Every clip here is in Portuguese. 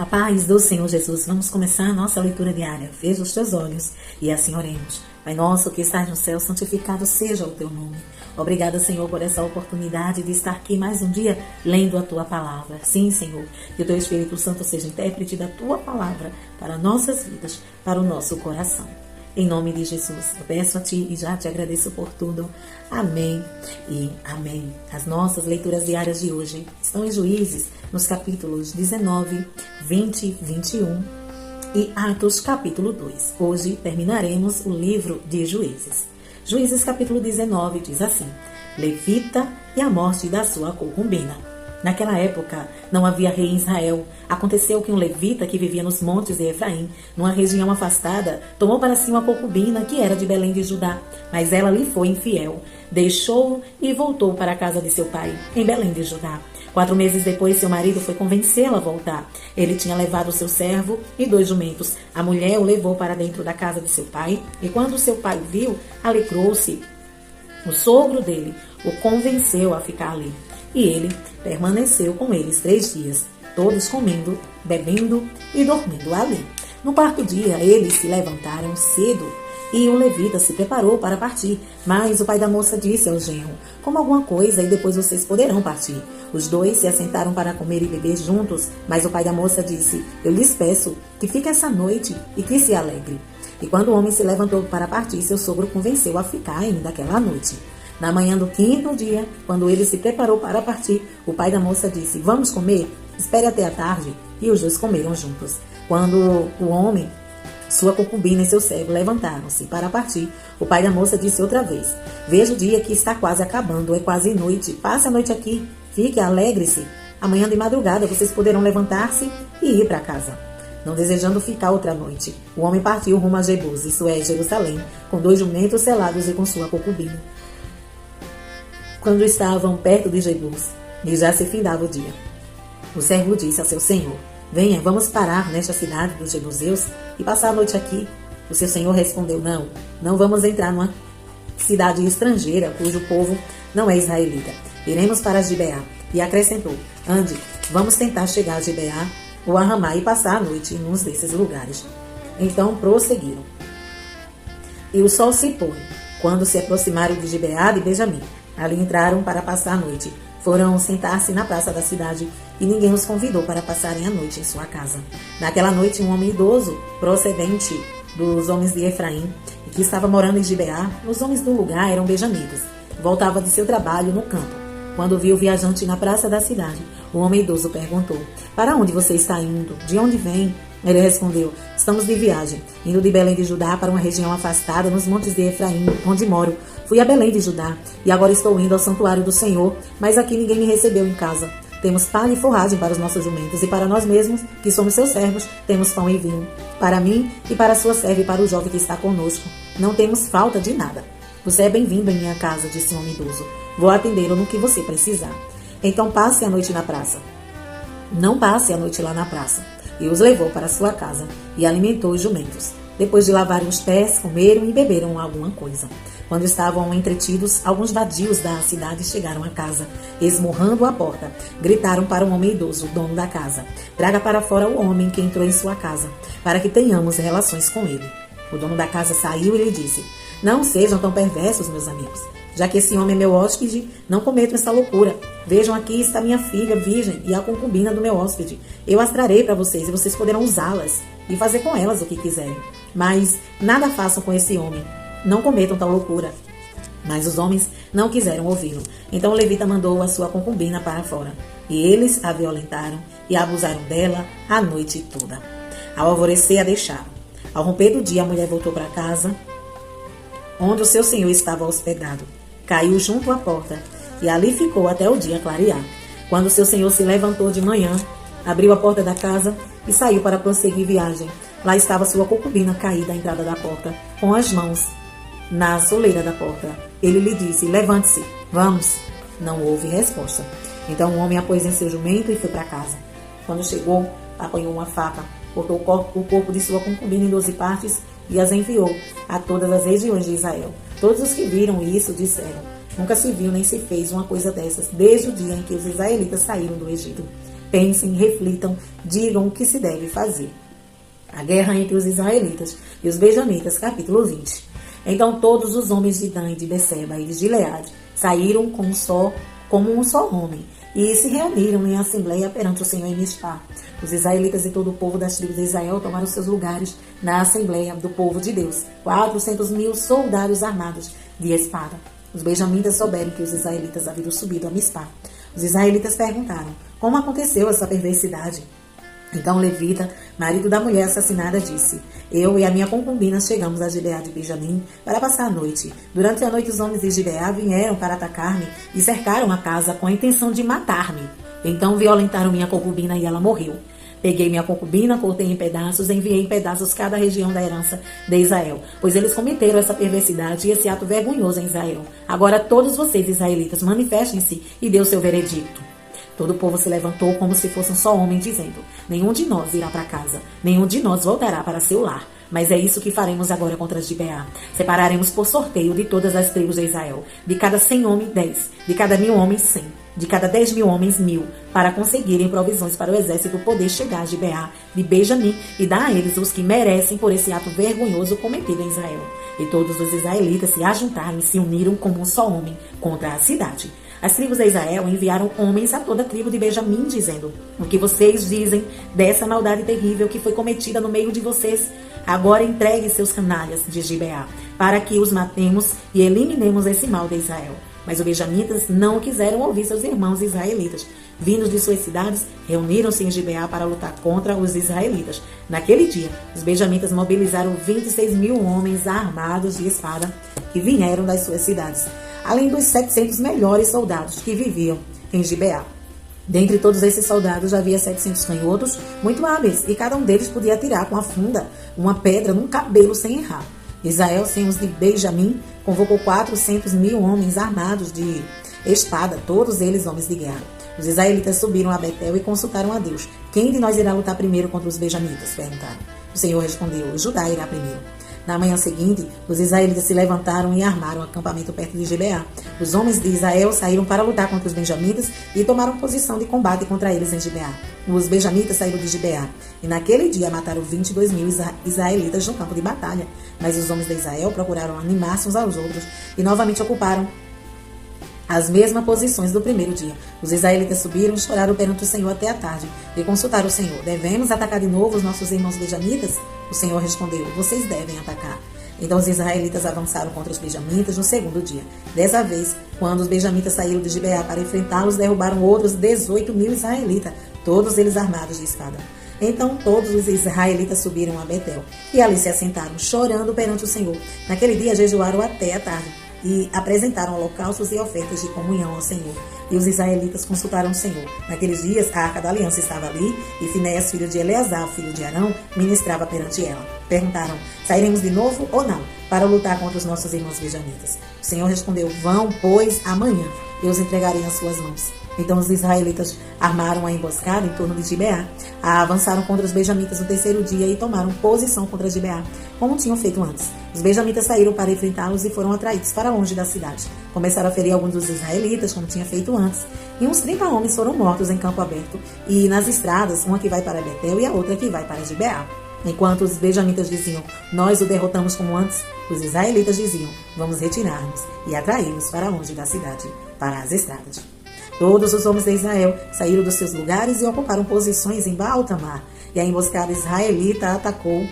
A paz do Senhor Jesus. Vamos começar a nossa leitura diária. Feche os teus olhos e assim oremos. Pai nosso que estás no céu, santificado seja o teu nome. Obrigada, Senhor, por essa oportunidade de estar aqui mais um dia lendo a tua palavra. Sim, Senhor, que o teu Espírito Santo seja intérprete da tua palavra para nossas vidas, para o nosso coração. Em nome de Jesus, eu peço a Ti e já te agradeço por tudo. Amém e amém. As nossas leituras diárias de hoje estão em Juízes, nos capítulos 19, 20 e 21 e Atos, capítulo 2. Hoje terminaremos o livro de Juízes. Juízes, capítulo 19, diz assim: Levita e a morte da sua concubina. Naquela época, não havia rei em Israel. Aconteceu que um levita que vivia nos montes de Efraim, numa região afastada, tomou para si uma concubina que era de Belém de Judá, mas ela lhe foi infiel. Deixou-o e voltou para a casa de seu pai, em Belém de Judá. 4 meses depois, seu marido foi convencê-la a voltar. Ele tinha levado seu servo e 2 jumentos. A mulher o levou para dentro da casa de seu pai, e quando seu pai o viu, alegrou-se. O sogro dele o convenceu a ficar ali. E ele permaneceu com eles 3 dias, todos comendo, bebendo e dormindo ali. No 4º dia, eles se levantaram cedo e o levita se preparou para partir. Mas o pai da moça disse ao genro: coma alguma coisa e depois vocês poderão partir. Os 2 se assentaram para comer e beber juntos, mas o pai da moça disse: eu lhes peço que fique essa noite e que se alegre. E quando o homem se levantou para partir, seu sogro convenceu a ficar ainda aquela noite. Na manhã do 5º dia, quando ele se preparou para partir, o pai da moça disse: vamos comer? Espere até a tarde. E os 2 comeram juntos. Quando o homem, sua concubina e seu servo levantaram-se para partir, o pai da moça disse outra vez: veja o dia que está quase acabando, é quase noite. Passe a noite aqui, fique, alegre-se. Amanhã de madrugada vocês poderão levantar-se e ir para casa. Não desejando ficar outra noite, o homem partiu rumo a Jebus, isso é, Jerusalém, com 2 jumentos selados e com sua concubina. Quando estavam perto de Jebus, e já se findava o dia, o servo disse a seu senhor: venha, vamos parar nesta cidade dos Jebuseus e passar a noite aqui. O seu senhor respondeu: não vamos entrar numa cidade estrangeira cujo povo não é israelita. Iremos para Gibeá. E acrescentou: ande, vamos tentar chegar a Gibeá ou a Ramá e passar a noite em um desses lugares. Então prosseguiram. E o sol se pôs quando se aproximaram de Gibeá de Benjamim. Ali entraram para passar a noite. Foram sentar-se na praça da cidade e ninguém os convidou para passarem a noite em sua casa. Naquela noite, um homem idoso, procedente dos homens de Efraim, e que estava morando em Gibeá, os homens do lugar eram benjamitas, voltava de seu trabalho no campo. Quando viu o viajante na praça da cidade, o homem idoso perguntou: para onde você está indo? De onde vem? Ele respondeu: estamos de viagem, indo de Belém de Judá para uma região afastada nos montes de Efraim, onde moro. Fui a Belém de Judá e agora estou indo ao santuário do Senhor, mas aqui ninguém me recebeu em casa. Temos palha e forragem para os nossos jumentos e para nós mesmos, que somos seus servos, temos pão e vinho. Para mim e para a sua serva e para o jovem que está conosco, não temos falta de nada. Você é bem-vindo em minha casa, disse o homem idoso. Vou atendê-lo no que você precisar. Então passe a noite na praça. Não passe a noite lá na praça. E os levou para sua casa e alimentou os jumentos. Depois de lavarem os pés, comeram e beberam alguma coisa. Quando estavam entretidos, alguns vadios da cidade chegaram à casa, esmurrando a porta. Gritaram para o homem idoso, dono da casa: traga para fora o homem que entrou em sua casa, para que tenhamos relações com ele. O dono da casa saiu e lhe disse: não sejam tão perversos, meus amigos. Já que esse homem é meu hóspede, não cometam essa loucura. Vejam, aqui está minha filha virgem e a concubina do meu hóspede. Eu as trarei para vocês e vocês poderão usá-las e fazer com elas o que quiserem. Mas nada façam com esse homem. Não cometam tal loucura. Mas os homens não quiseram ouvi-lo. Então o levita mandou a sua concubina para fora. E eles a violentaram e abusaram dela a noite toda. Ao alvorecer a deixaram. Ao romper do dia, a mulher voltou para casa, onde o seu senhor estava hospedado. Caiu junto à porta e ali ficou até o dia clarear. Quando seu senhor se levantou de manhã, abriu a porta da casa e saiu para prosseguir viagem. Lá estava sua concubina caída à entrada da porta, com as mãos na soleira da porta. Ele lhe disse: levante-se, vamos. Não houve resposta. Então o homem a pôs em seu jumento e foi para casa. Quando chegou, apanhou uma faca, cortou o corpo de sua concubina em 12 partes e as enviou a todas as regiões de Israel. Todos os que viram isso disseram: nunca se viu nem se fez uma coisa dessas, desde o dia em que os israelitas saíram do Egito. pensem, reflitam, digam o que se deve fazer. A guerra entre os israelitas e os benjamitas, capítulo 20. Então todos os homens de Dan e de Beceba e de Gileade saíram como um só homem e se reuniram em assembleia perante o Senhor em Mispá. Os israelitas e todo o povo das tribos de Israel tomaram seus lugares na assembleia do povo de Deus, 400.000 soldados armados de espada. Os benjamitas souberam que os israelitas haviam subido a Mispá. Os israelitas perguntaram: como aconteceu essa perversidade? Então Levita, marido da mulher assassinada, disse: eu e a minha concubina chegamos a Gibeá de Benjamim para passar a noite. Durante a noite os homens de Gibeá vieram para atacar-me e cercaram a casa com a intenção de matar-me. Então violentaram minha concubina e ela morreu. Peguei minha concubina, cortei em pedaços e enviei em pedaços cada região da herança de Israel, pois eles cometeram essa perversidade e esse ato vergonhoso em Israel. Agora todos vocês, israelitas, manifestem-se e dê o seu veredicto. Todo o povo se levantou como se fosse um só homem, dizendo: nenhum de nós irá para casa, nenhum de nós voltará para seu lar. Mas é isso que faremos agora contra Gibeá. Separaremos por sorteio de todas as tribos de Israel. De cada 100 homens, 10. De cada 1.000 homens, 100. De cada 10.000 homens, 1.000. Para conseguirem provisões para o exército poder chegar a Gibeá de Benjamim e dar a eles os que merecem por esse ato vergonhoso cometido em Israel. E todos os israelitas se ajuntaram e se uniram como um só homem contra a cidade. As tribos de Israel enviaram homens a toda a tribo de Benjamim, dizendo: o que vocês dizem dessa maldade terrível que foi cometida no meio de vocês? Agora entregue seus canalhas de Gibeá, para que os matemos e eliminemos esse mal de Israel. Mas os benjamitas não quiseram ouvir seus irmãos israelitas. Vindos de suas cidades, reuniram-se em Gibeá para lutar contra os israelitas. Naquele dia, os benjamitas mobilizaram 26.000 homens armados de espada que vieram das suas cidades, além dos 700 melhores soldados que viviam em Gibeá. Dentre todos esses soldados havia 700 canhotos muito hábeis, e cada um deles podia atirar com a funda uma pedra num cabelo sem errar. Israel, sem os de Benjamim, convocou 400.000 homens armados de espada, todos eles homens de guerra. Os israelitas subiram a Betel e consultaram a Deus. Quem de nós irá lutar primeiro contra os benjamitas? Perguntaram. O Senhor respondeu: Judá irá primeiro. Na manhã seguinte, os israelitas se levantaram e armaram um acampamento perto de Gibeá. Os homens de Israel saíram para lutar contra os benjamitas e tomaram posição de combate contra eles em Gibeá. Os benjamitas saíram de Gibeá e naquele dia mataram 22.000 israelitas no campo de batalha. Mas os homens de Israel procuraram animar-se uns aos outros e novamente ocuparam as mesmas posições do primeiro dia. Os israelitas subiram e choraram perante o Senhor até a tarde e consultaram o Senhor: devemos atacar de novo os nossos irmãos benjamitas? O Senhor respondeu: vocês devem atacar. Então os israelitas avançaram contra os benjamitas no segundo dia. Dessa vez, quando os benjamitas saíram de Gibeá para enfrentá-los, derrubaram outros 18.000 israelitas, todos eles armados de espada. Então todos os israelitas subiram a Betel e ali se assentaram, chorando perante o Senhor. Naquele dia jejuaram até a tarde e apresentaram holocaustos e ofertas de comunhão ao Senhor. E os israelitas consultaram o Senhor. Naqueles dias, a Arca da Aliança estava ali, e Finéias, filho de Eleazar, filho de Arão, ministrava perante ela. Perguntaram: sairemos de novo ou não, para lutar contra os nossos irmãos benjamitas? O Senhor respondeu: vão, pois, amanhã eu os entregarei nas suas mãos. Então os israelitas armaram a emboscada em torno de Gibeá, avançaram contra os benjamitas no terceiro dia e tomaram posição contra Gibeá, como tinham feito antes. Os benjamitas saíram para enfrentá-los e foram atraídos para longe da cidade. Começaram a ferir alguns dos israelitas, como tinha feito antes, e uns 30 homens foram mortos em campo aberto e nas estradas, uma que vai para Betel e a outra que vai para Gibeá. Enquanto os benjamitas diziam: nós o derrotamos como antes, os israelitas diziam: vamos retirar-nos e atraí-los para longe da cidade, para as estradas. Todos os homens de Israel saíram dos seus lugares e ocuparam posições em Baal-Tamar, e a emboscada israelita atacou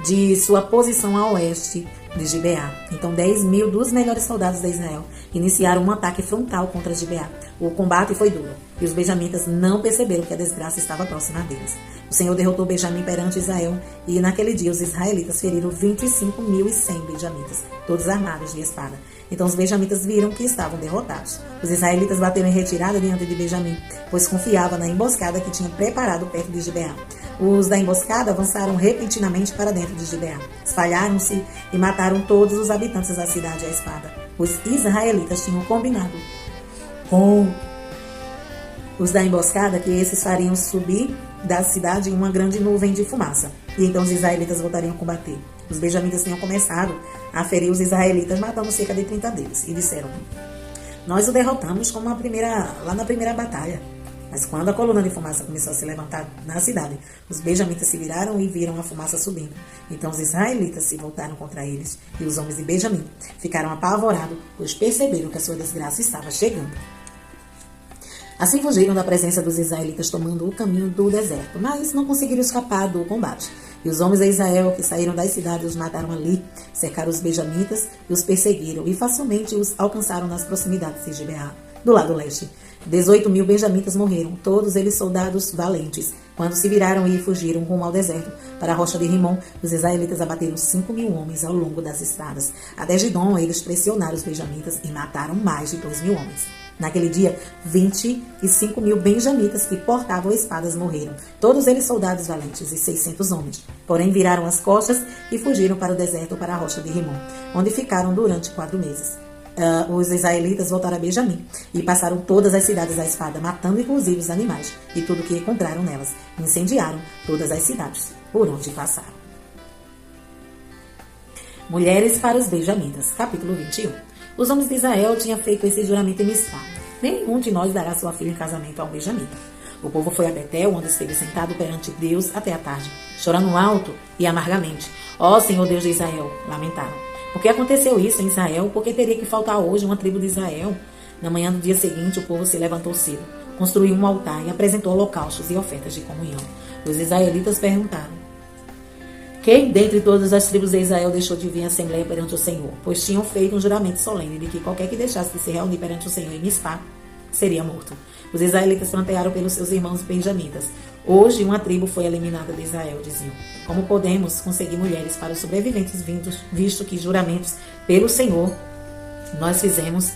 de sua posição a oeste de Gibeá. Então 10.000 dos melhores soldados de Israel iniciaram um ataque frontal contra Gibeá. O combate foi duro, e os benjamitas não perceberam que a desgraça estava próxima deles. O Senhor derrotou Benjamim perante Israel, e naquele dia os israelitas feriram 25.100 benjamitas, todos armados de espada. Então os benjamitas viram que estavam derrotados. Os israelitas bateram em retirada diante de Benjamim, pois confiava na emboscada que tinha preparado perto de Gibeá. Os da emboscada avançaram repentinamente para dentro de Gibeá, espalharam-se e mataram todos os habitantes da cidade à espada. Os israelitas tinham combinado com os da emboscada que esses fariam subir da cidade uma grande nuvem de fumaça, e então os israelitas voltariam a combater. Os benjamitas tinham começado a ferir os israelitas, matando cerca de 30 deles, e disseram: nós o derrotamos como lá na primeira batalha. Mas quando a coluna de fumaça começou a se levantar na cidade, os benjamitas se viraram e viram a fumaça subindo. Então os israelitas se voltaram contra eles, e os homens de Benjamim ficaram apavorados, pois perceberam que a sua desgraça estava chegando. Assim fugiram da presença dos israelitas, tomando o caminho do deserto, mas não conseguiram escapar do combate. E os homens de Israel que saíram das cidades os mataram ali, cercaram os benjamitas e os perseguiram, e facilmente os alcançaram nas proximidades de Gibeá, do lado leste. 18.000 benjamitas morreram, todos eles soldados valentes. Quando se viraram e fugiram rumo ao deserto, para a rocha de Rimon, os israelitas abateram 5.000 homens ao longo das estradas. Até Gidom, eles pressionaram os benjamitas e mataram mais de 2.000 homens. Naquele dia, 25.000 benjamitas que portavam espadas morreram, todos eles soldados valentes, e 600 homens. Porém, viraram as costas e fugiram para o deserto, para a rocha de Rimon, onde ficaram durante 4 meses. Os israelitas voltaram a Benjamim e passaram todas as cidades à espada, matando inclusive os animais e tudo que encontraram nelas. Incendiaram todas as cidades por onde passaram. Mulheres para os benjamitas, capítulo 21. Os homens de Israel tinham feito esse juramento em Mispá: nenhum de nós dará sua filha em casamento a um benjamita. O povo foi a Betel, onde esteve sentado perante Deus até a tarde, chorando alto e amargamente. Ó Senhor Deus de Israel, lamentaram. Por que aconteceu isso em Israel? Porque teria que faltar hoje uma tribo de Israel? Na manhã do dia seguinte, o povo se levantou cedo, construiu um altar e apresentou holocaustos e ofertas de comunhão. Os israelitas perguntaram: quem dentre todas as tribos de Israel deixou de vir à assembleia perante o Senhor? Pois tinham feito um juramento solene de que qualquer que deixasse de se reunir perante o Senhor em Mispá seria morto. Os israelitas plantearam pelos seus irmãos benjamitas: hoje uma tribo foi eliminada de Israel, diziam. Como podemos conseguir mulheres para os sobreviventes, visto que juramentos pelo Senhor nós fizemos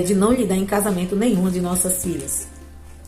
de não lhe dar em casamento nenhuma de nossas filhas?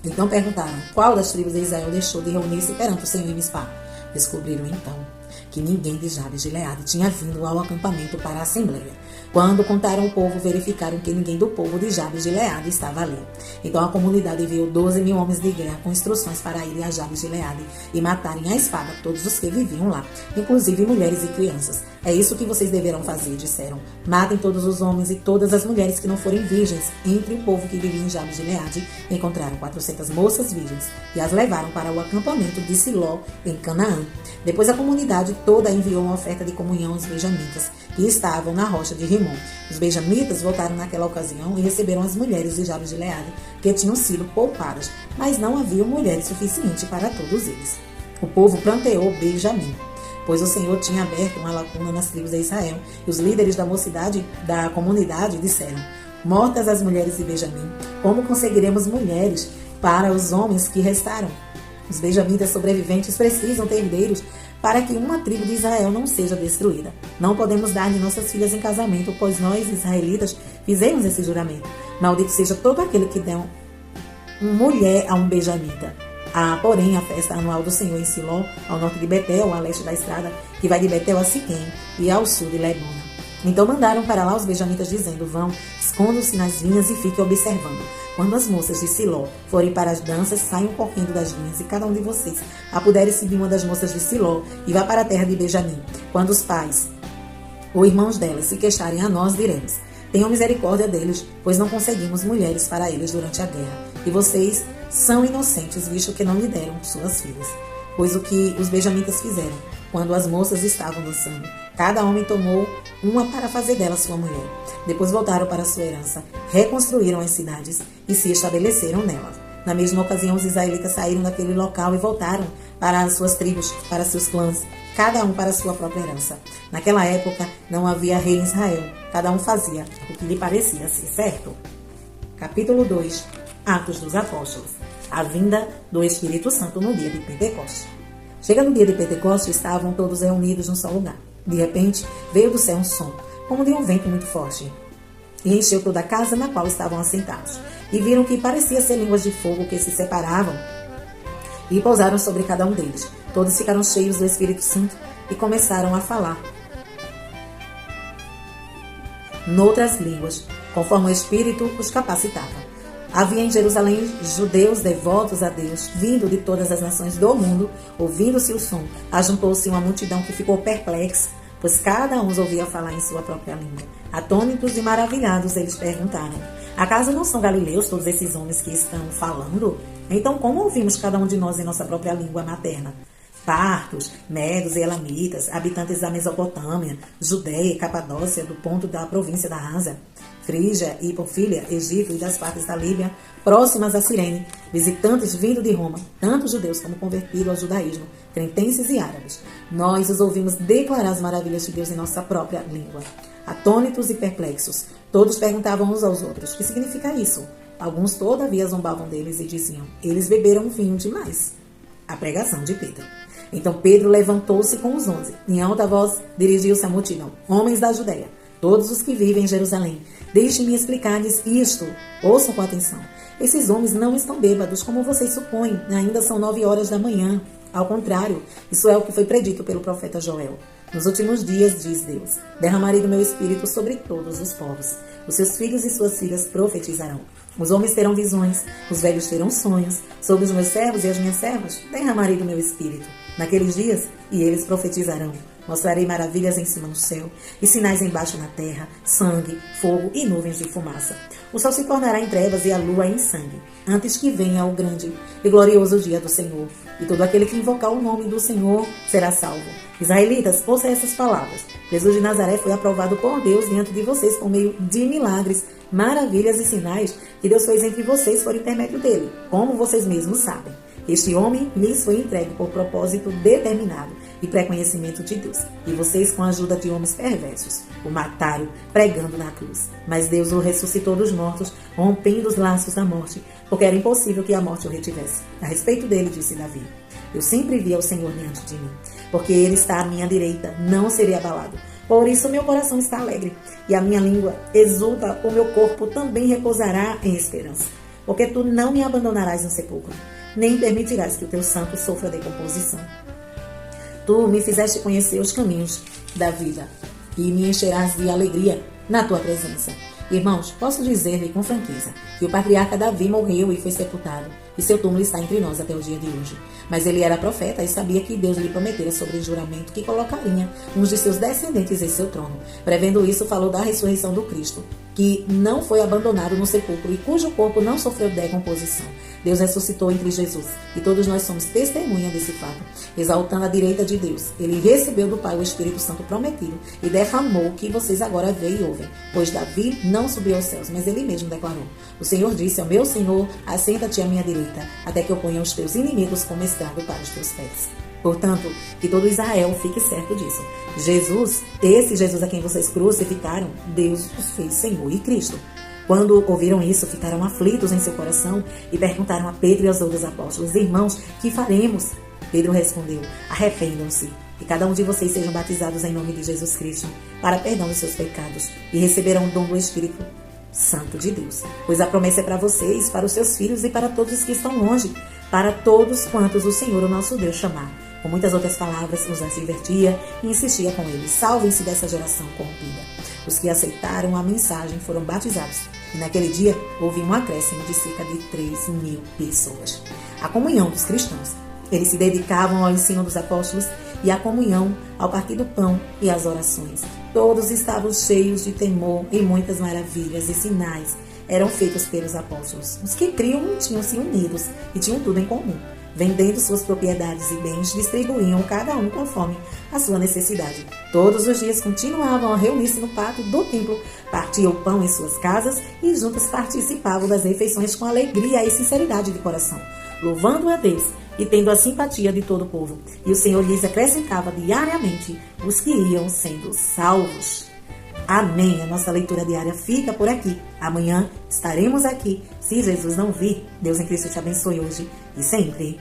Então perguntaram: qual das tribos de Israel deixou de reunir-se perante o Senhor em Mispá? Descobriram então que ninguém de Jabes de Gileade tinha vindo ao acampamento para a assembleia. Quando contaram ao povo, verificaram que ninguém do povo de Jabes de Gileade estava ali. Então a comunidade enviou 12.000 homens de guerra com instruções para irem a Jabes de Gileade e matarem à espada todos os que viviam lá, inclusive mulheres e crianças. É isso que vocês deverão fazer, disseram. Matem todos os homens e todas as mulheres que não forem virgens. Entre o povo que vivia em Jabes de Gileade, encontraram 400 moças virgens e as levaram para o acampamento de Siló, em Canaã. Depois a comunidade toda enviou uma oferta de comunhão aos benjamitas, que estavam na rocha de Rimon. Os benjamitas voltaram naquela ocasião e receberam as mulheres de Jabes de Gileade, que tinham sido poupadas, mas não havia mulheres suficientes para todos eles. O povo planteou Benjamim, pois o Senhor tinha aberto uma lacuna nas tribos de Israel, e os líderes da comunidade disseram: mortas as mulheres de Benjamim, como conseguiremos mulheres para os homens que restaram? Os benjamitas sobreviventes precisam ter herdeiros para que uma tribo de Israel não seja destruída. Não podemos dar de nossas filhas em casamento, pois nós, israelitas, fizemos esse juramento. Maldito seja todo aquele que der uma mulher a um benjamita. Há, porém, a festa anual do Senhor em Siló, ao norte de Betel, a leste da estrada, que vai de Betel a Siquém e ao sul de Lebona. Então mandaram para lá os benjamitas, dizendo: vão, escondam-se nas vinhas e fiquem observando. Quando as moças de Siló forem para as danças, saiam correndo das vinhas, e cada um de vocês apodere-se de uma das moças de Siló e vá para a terra de Benjamim. Quando os pais ou irmãos delas se queixarem a nós, diremos: tenham misericórdia deles, pois não conseguimos mulheres para eles durante a guerra. E vocês são inocentes, visto que não lhe deram suas filhas. Pois o que os benjamitas fizeram, quando as moças estavam dançando, cada homem tomou uma para fazer dela sua mulher. Depois voltaram para sua herança, reconstruíram as cidades e se estabeleceram nelas. Na mesma ocasião, os israelitas saíram daquele local e voltaram para as suas tribos, para seus clãs, cada um para a sua própria herança. Naquela época, não havia rei em Israel. Cada um fazia o que lhe parecia ser certo. Capítulo 2. Atos dos Apóstolos. A vinda do Espírito Santo no dia de Pentecostes. Chegando o dia de Pentecostes, estavam todos reunidos num só lugar. De repente, veio do céu um som, como de um vento muito forte, e encheu toda a casa na qual estavam assentados. E viram que parecia ser línguas de fogo que se separavam e pousaram sobre cada um deles. Todos ficaram cheios do Espírito Santo e começaram a falar noutras línguas, conforme o Espírito os capacitava. Havia em Jerusalém judeus devotos a Deus, vindo de todas as nações do mundo. Ouvindo-se o som, ajuntou-se uma multidão que ficou perplexa, pois cada um os ouvia falar em sua própria língua. Atônitos e maravilhados, eles perguntaram: acaso não são galileus todos esses homens que estão falando? Então, como ouvimos cada um de nós em nossa própria língua materna? Partos, medos e elamitas, habitantes da Mesopotâmia, Judéia e Capadócia, do ponto da província da Ásia, Frígia e Panfilha, Egito e das partes da Líbia, próximas a Cirene, visitantes vindo de Roma, tanto judeus como convertidos ao judaísmo, cretenses e árabes. Nós os ouvimos declarar as maravilhas de Deus em nossa própria língua. Atônitos e perplexos, todos perguntavam uns aos outros: o que significa isso? Alguns, todavia, zombavam deles e diziam: eles beberam vinho demais. A pregação de Pedro. Então Pedro levantou-se com os 11. Em alta voz, dirigiu-se à multidão: homens da Judéia, todos os que vivem em Jerusalém, deixem-me explicar-lhes isto. Ouçam com atenção. Esses homens não estão bêbados, como vocês supõem. Ainda são 9 horas da manhã. Ao contrário, isso é o que foi predito pelo profeta Joel. Nos últimos dias, diz Deus, derramarei do meu espírito sobre todos os povos. Os seus filhos e suas filhas profetizarão. Os homens terão visões, os velhos terão sonhos. Sobre os meus servos e as minhas servas, derramarei do meu espírito. Naqueles dias, e eles profetizarão. Mostrarei maravilhas em cima no céu, e sinais embaixo na terra, sangue, fogo e nuvens de fumaça. O sol se tornará em trevas e a lua em sangue, antes que venha o grande e glorioso dia do Senhor. E todo aquele que invocar o nome do Senhor será salvo. Israelitas, ouça essas palavras. Jesus de Nazaré foi aprovado por Deus diante de vocês por meio de milagres, maravilhas e sinais que Deus fez entre vocês por intermédio dele, como vocês mesmos sabem. Este homem lhes foi entregue por propósito determinado e pré-conhecimento de Deus. E vocês, com a ajuda de homens perversos, o mataram pregando na cruz. Mas Deus o ressuscitou dos mortos, rompendo os laços da morte, porque era impossível que a morte o retivesse. A respeito dele, disse Davi: eu sempre vi ao Senhor diante de mim, porque ele está à minha direita, não serei abalado. Por isso meu coração está alegre, e a minha língua exulta, o meu corpo também repousará em esperança. Porque tu não me abandonarás no sepulcro, nem permitirás que o teu santo sofra decomposição. Tu me fizeste conhecer os caminhos da vida, e me encherás de alegria na tua presença. Irmãos, posso dizer-lhe com franqueza que o patriarca Davi morreu e foi sepultado, e seu túmulo está entre nós até o dia de hoje. Mas ele era profeta e sabia que Deus lhe prometera sobre juramento que colocaria uns de seus descendentes em seu trono. Prevendo isso, falou da ressurreição do Cristo, que não foi abandonado no sepulcro e cujo corpo não sofreu decomposição. Deus ressuscitou entre Jesus, e todos nós somos testemunha desse fato. Exaltando a direita de Deus, ele recebeu do Pai o Espírito Santo prometido e derramou o que vocês agora veem e ouvem. Pois Davi não subiu aos céus, mas ele mesmo declarou: o Senhor disse ao meu Senhor: assenta-te à minha direita, até que eu ponha os teus inimigos como estrado para os teus pés. Portanto, que todo Israel fique certo disso. Jesus, esse Jesus a quem vocês crucificaram, Deus os fez Senhor e Cristo. Quando ouviram isso, ficaram aflitos em seu coração e perguntaram a Pedro e aos outros apóstolos: irmãos, que faremos? Pedro respondeu: arrependam-se, e cada um de vocês sejam batizados em nome de Jesus Cristo, para perdão dos seus pecados, e receberão o dom do Espírito Santo de Deus. Pois a promessa é para vocês, para os seus filhos e para todos os que estão longe, para todos quantos o Senhor, o nosso Deus, chamar. Com muitas outras palavras, os advertia e insistia com eles: salvem-se dessa geração corrompida. Os que aceitaram a mensagem foram batizados, e naquele dia houve um acréscimo de cerca de 3.000 pessoas. A comunhão dos cristãos. Eles se dedicavam ao ensino dos apóstolos e à comunhão, ao partir do pão e às orações. Todos estavam cheios de temor e muitas maravilhas e sinais eram feitos pelos apóstolos. Os que criam mantinham-se unidos e tinham tudo em comum. Vendendo suas propriedades e bens, distribuíam cada um conforme a sua necessidade. Todos os dias continuavam a reunir-se no pátio do templo, partiam o pão em suas casas e juntos participavam das refeições com alegria e sinceridade de coração, louvando a Deus e tendo a simpatia de todo o povo. E o Senhor lhes acrescentava diariamente os que iam sendo salvos. Amém. A nossa leitura diária fica por aqui. Amanhã estaremos aqui, se Jesus não vir. Deus em Cristo te abençoe hoje e sempre.